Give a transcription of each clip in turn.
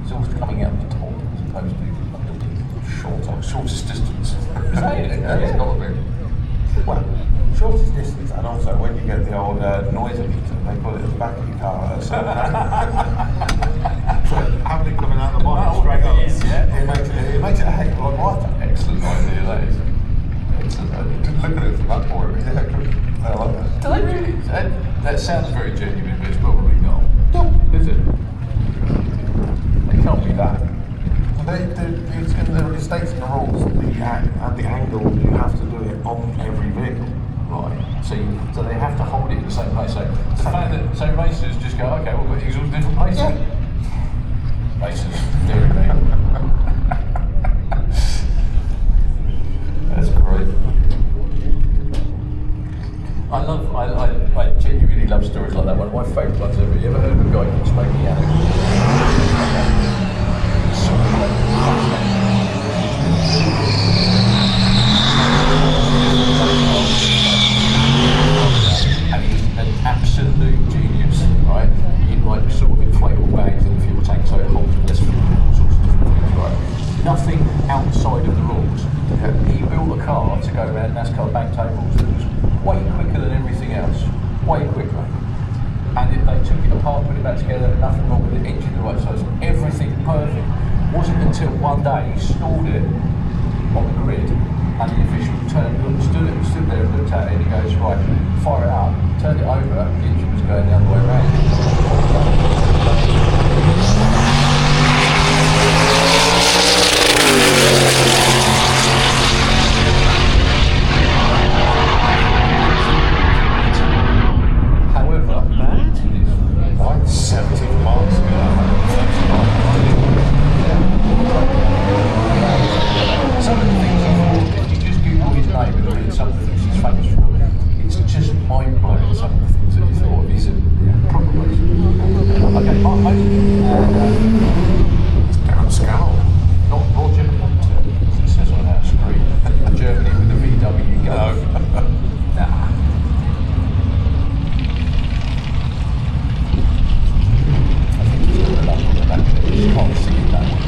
It's always coming out the top as opposed to underneath, shortest distance. It's got to be. Well, shortest distance, and also when you get the old noise emitter, they put it at the back of your car. So having it coming out the bonnet straight up, it makes it a heck of a lot quieter. Excellent idea, that is. Excellent. Look at it from that point of view. I like that. Do they really? That sounds very genuine, but it's probably not. No. Is it? It can't be that. It's in the states and the rules, the angle, you have to do it on every vehicle. Right. So they have to hold it in the same place. So the fact that racers just go, okay, we'll put exhaust in different places. Yeah. Racers, dairy me. That's great. I genuinely love stories like that. One of my favourite ones ever. You ever heard of a guy called Smokey Adams? And he's an absolute genius, right? In like sort of inflatable bags in the fuel tank so it holds less fuel and all sorts of different things, right? Nothing outside of the rules. He built a car to go around NASCAR bank tables that was way quicker than everything else. Way quicker. And if they took it apart, put it back together, nothing wrong with the engine the right size, everything perfect. Wasn't until one day he stalled it on the grid and the official stood there and looked at it and he goes, right, fire it up, turned it over, the engine was going the other way around. However, 70 miles ago. Some of the things I thought, if you just Google his name and read some of the things he's famous for, it's just mind-blowing some of the things that you thought he's a proper racer. Okay, Mark Downscale. not Roger Hunter, as it says on our screen. Germany with the VW Golf. Nah. I think he's got a number on the back of it, you can't see it that way.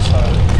So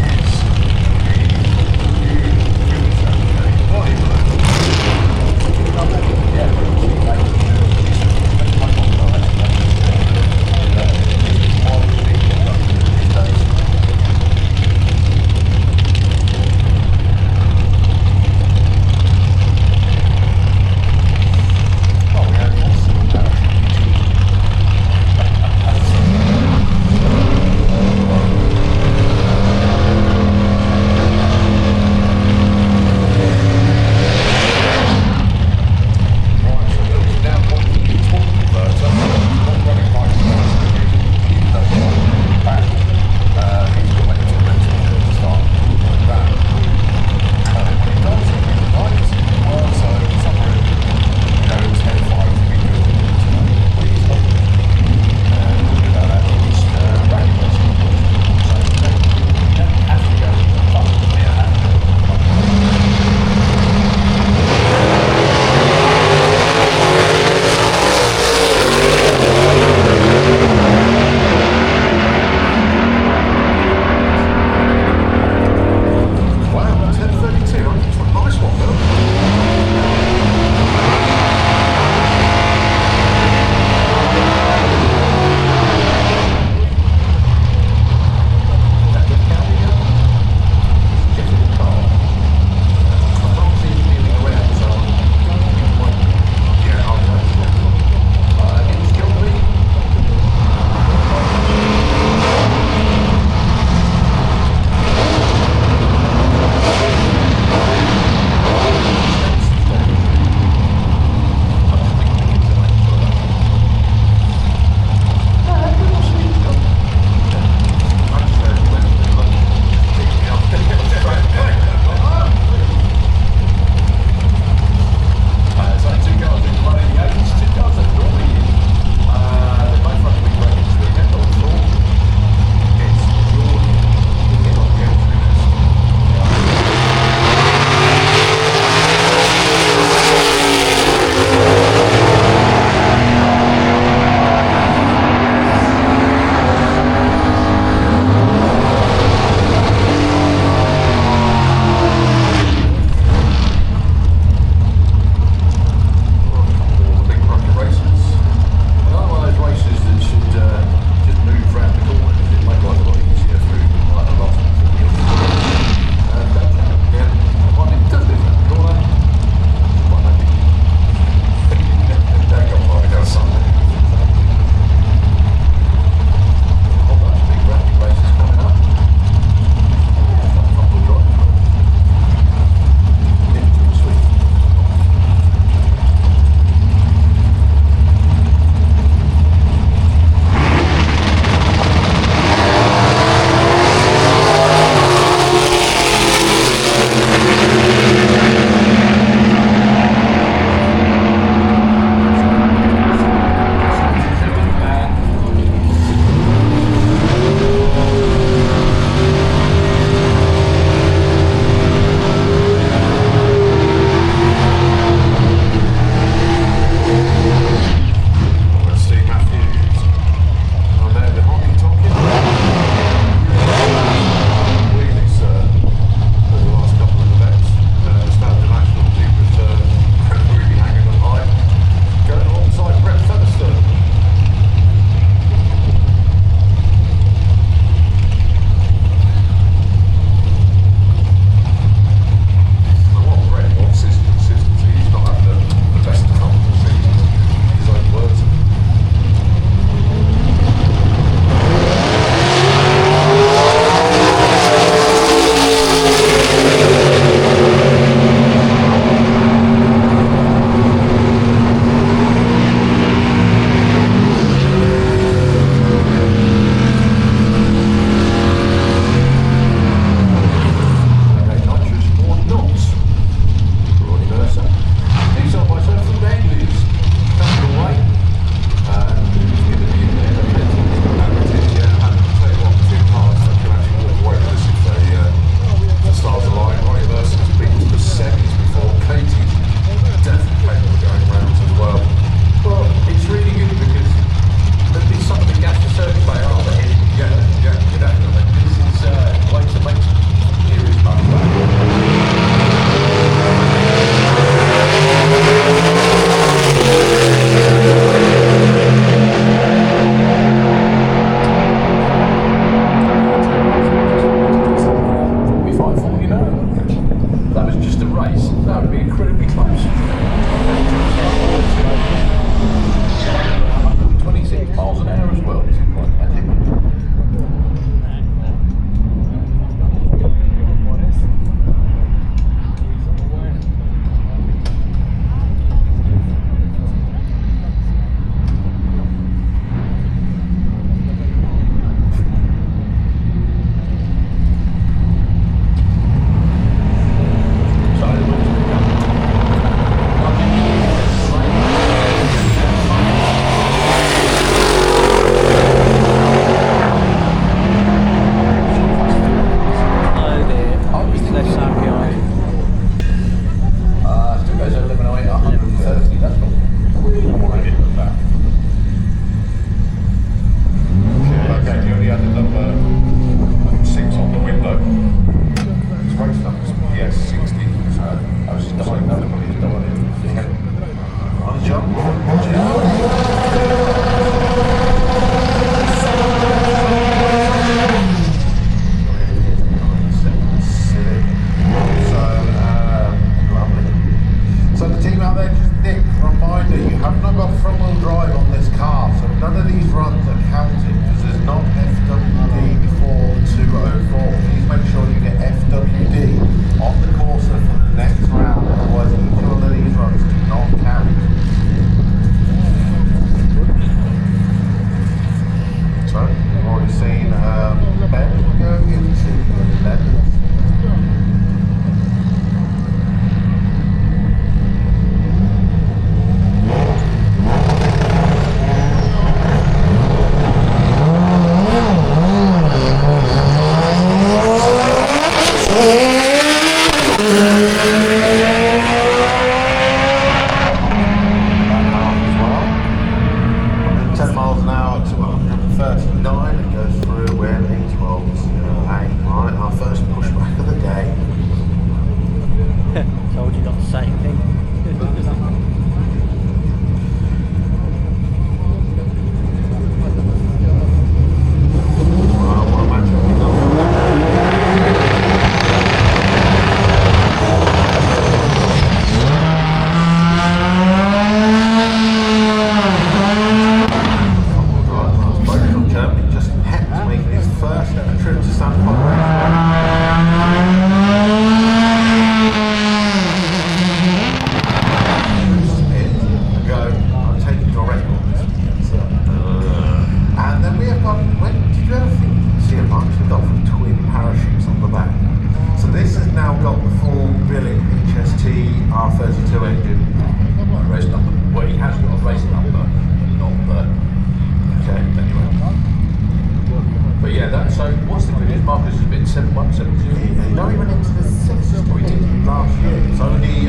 So what's the quickest? Marcus has been 7.1, 7.2. Not even into the sixes we did last year. It's only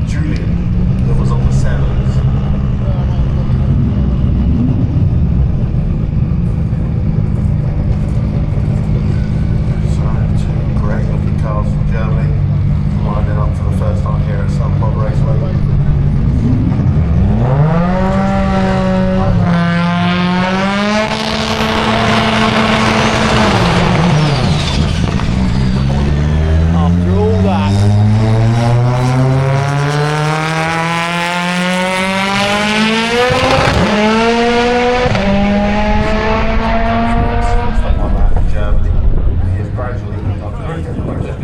Julian that was on the sevens. So two great looking cars from Germany lining up for the first time here at Sunbelt Raceway. After all that. Stuff like that in Germany. He is gradually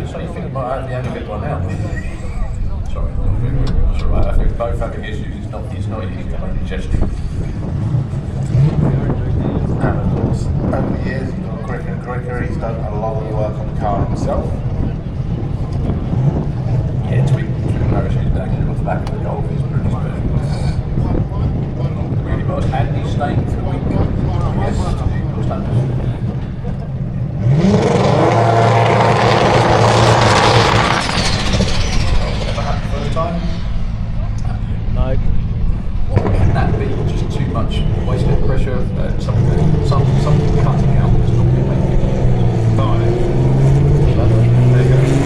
So you think about having the only big one now? Sorry, that's all right. I think both having issues. It's not easy to make a gesture. And of course, over the years, he's got quicker and quicker. He's done a lot of the work on the car himself. Yeah, tweaking parachutes down off the back of the Golf is pretty good. Really was. And he's staying for the week. Yes, to do Doorslammers. Whatever happened first time? No. Can that be just too much wasted pressure? Something cutting out that's not going to make it. There you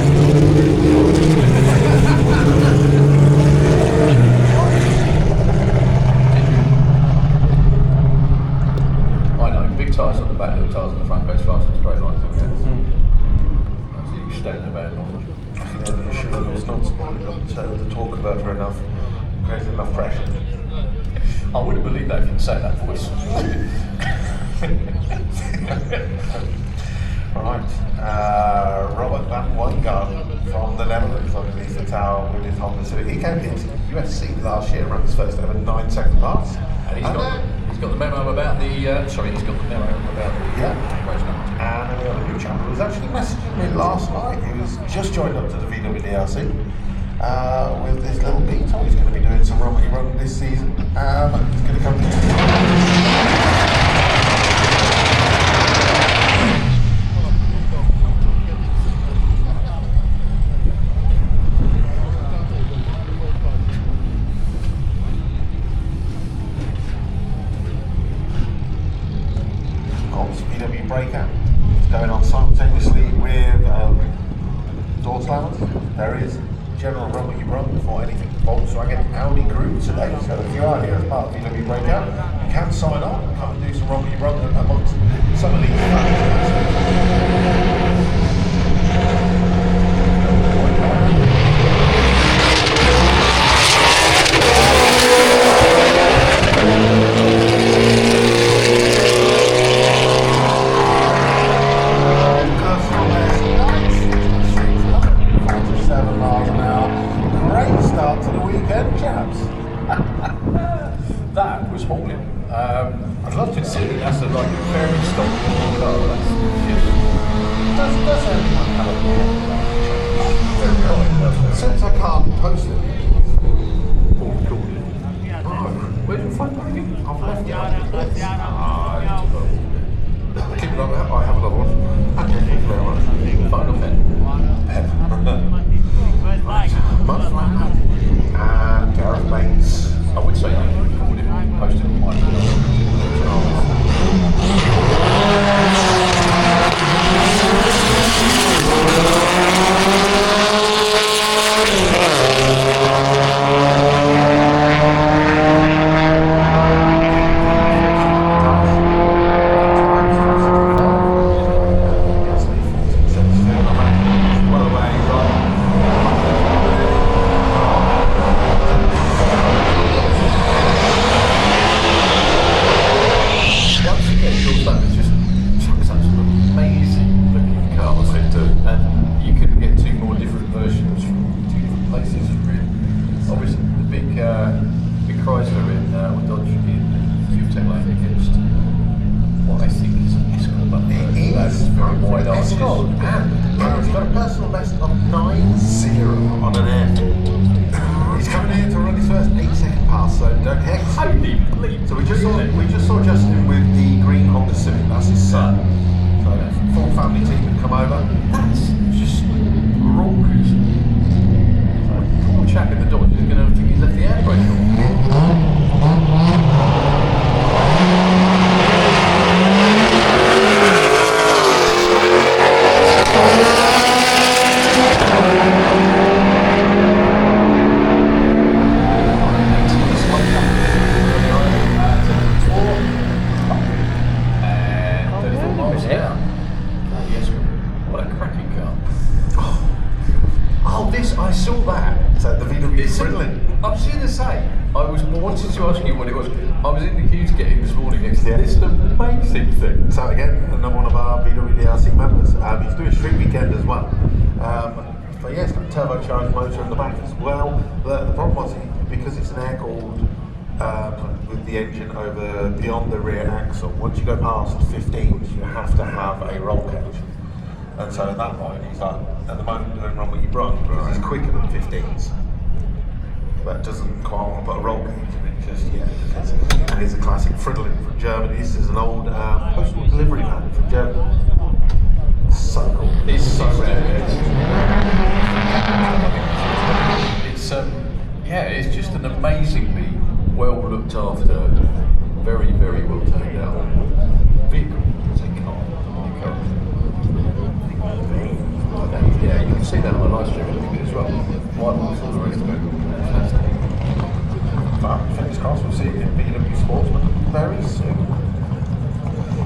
I know, big tyres on the back, little tyres on the front, goes fast in straight lines. That's you stay in the van normally. go. Sure, it's not the talk converter enough, creating enough pressure. I wouldn't believe that if you say that voice. Right, Robert van Wijngaard from the Netherlands underneath the tower with his Honda Civic. He came into UFC last year, ran his first ever 9-second pass. And he's got the memo about the race number. And then we have a new chap who was actually messaging me last night. He was just joined up to the VW DRC with his little Beetle. He's going to be doing some run this season. He's going to come VW Breakout. It's going on simultaneously with Doorslammers. There is general run for anything Volkswagen Audi group today. So if you are here as part of VW Breakout, you can sign on and come and do some run amongst some of these fans. That was hauling. I'd love to see it. That's a very stock car. Does anyone have a since I can't post it? Where's your phone? I've left it. Keep it up. I have another one. Okay, thank you very much. Phone or pen? Much and Gareth Bates. I would say you can record it and post it on my Yeah. It's an amazing thing. So again, another one of our VW DRC members. He's doing street weekend as well. But yeah, it's got a turbocharged motor in the back as well. The problem was, because it's an air-cooled with the engine over beyond the rear axle, once you go past 15s, you have to have a roll cage. And so at that point, he's like, at the moment, doing RWYB because he's quicker than 15s. But doesn't quite want to put a roll cage in it just yet. And it's a classic Friedling from Germany. This is an old postal delivery van from Germany. So cool. It's so rare. It's just an amazingly well looked after, very, very well taken out vehicle. It's a car. Yeah, you can see that on the live stream as well. White ones, all the rest of it. Fantastic. But fingers crossed, we'll see it in VW Sportsman very soon.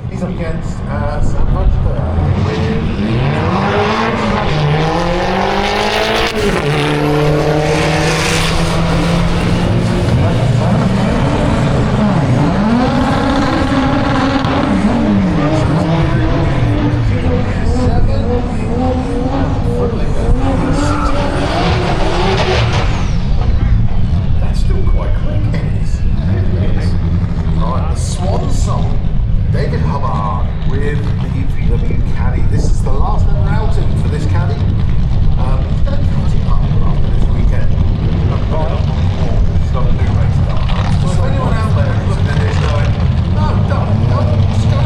He's up against Sam Rochester That's still quite quick. It is. Right, the Swan Song. David Hubbard with the VW Caddy. This is the last ever outing for this Caddy. He's going to cut it up after this weekend. He's got a new race car. So if anyone out there is looking at this going, no, don't, just go.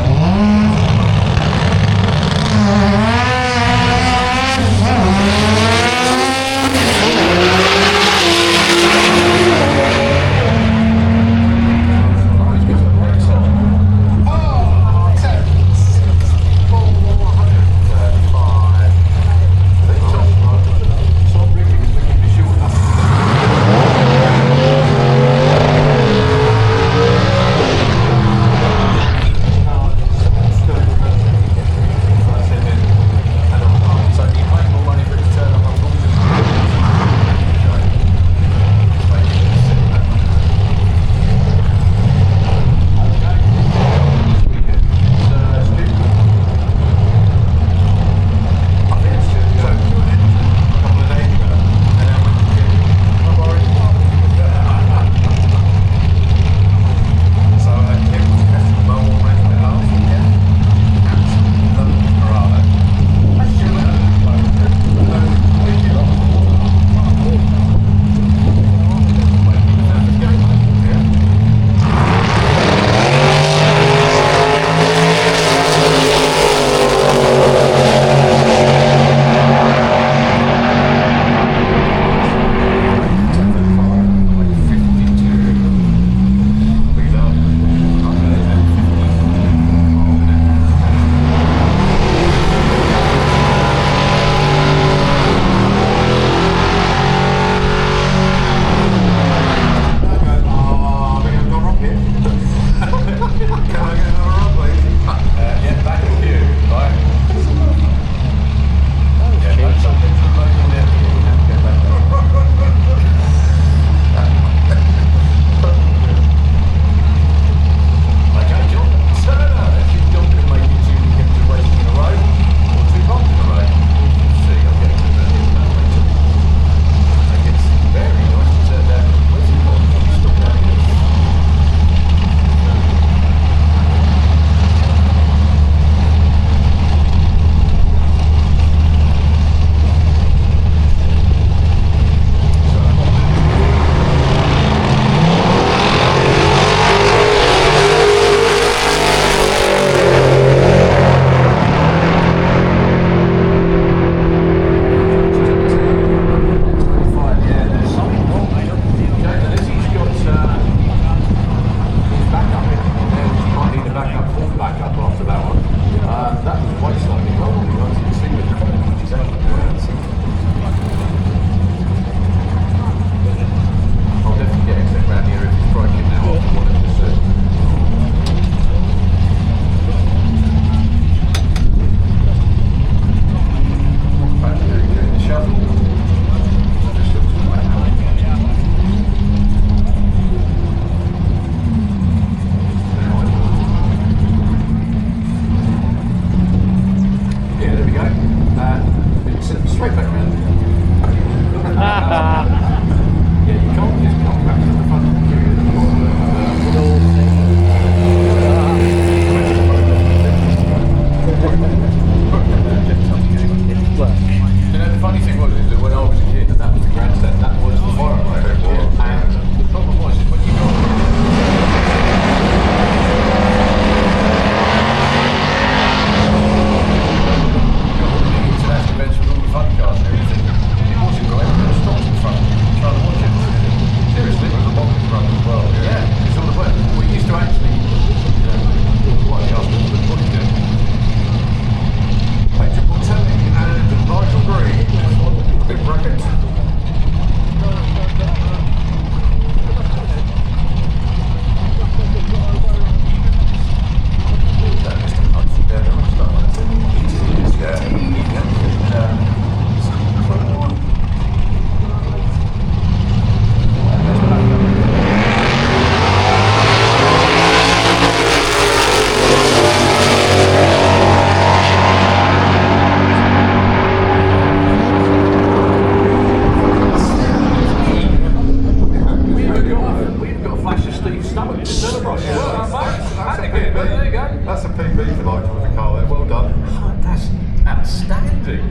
PB for like with the car there. Well done. Oh, that's outstanding.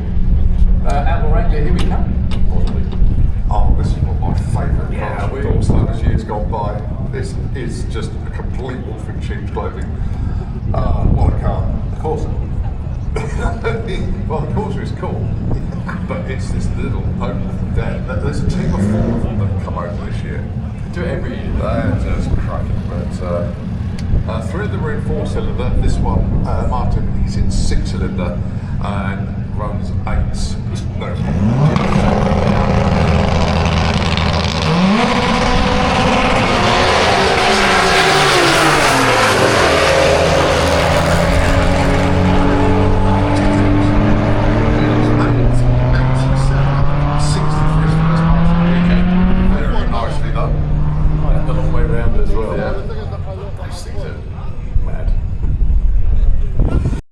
Outlaw Anglia, here we come. Possibly. Oh, this is one of my favourite Yeah, cars we- from Doorslammers years gone by. This is just a complete wolf in sheep's clothing. What a car. Of course. Well, the Corsa is cool, but it's this little open there. There's a team of 4 of them that come over this year. Do it every year. They're just cracking, but 3 of them are in 4-cylinder. This one, Martin, he's in 6-cylinder and runs 8s. No problem. Very nicely done. The long way round as well. Yeah. These things are